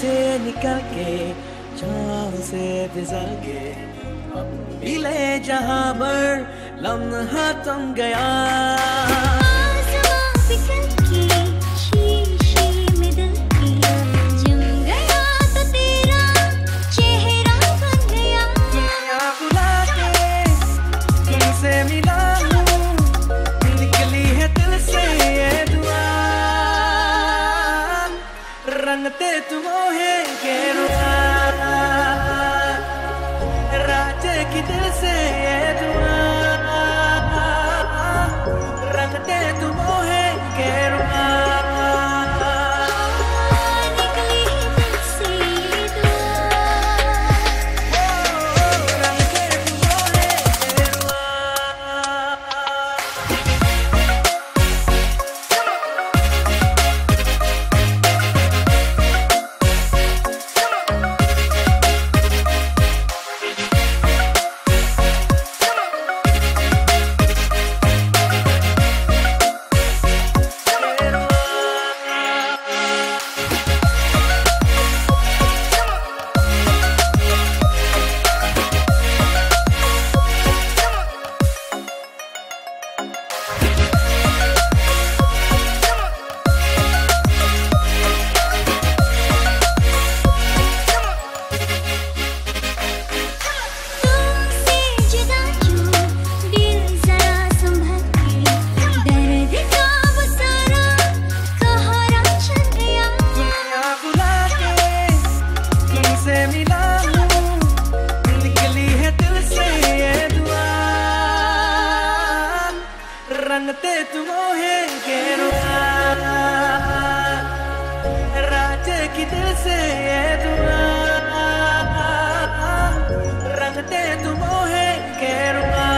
से निकल के छाँव से फिसल के मिले जहाँ पर लम्हा थम गया। रंगते तुम है गेरुआ राजे की दिल से ये दुआ रंगते तुम है गेरुआ रंगते तुम है गेरुआ राजे की दिल से ये दुआ रंगते तुम है गेरुआ।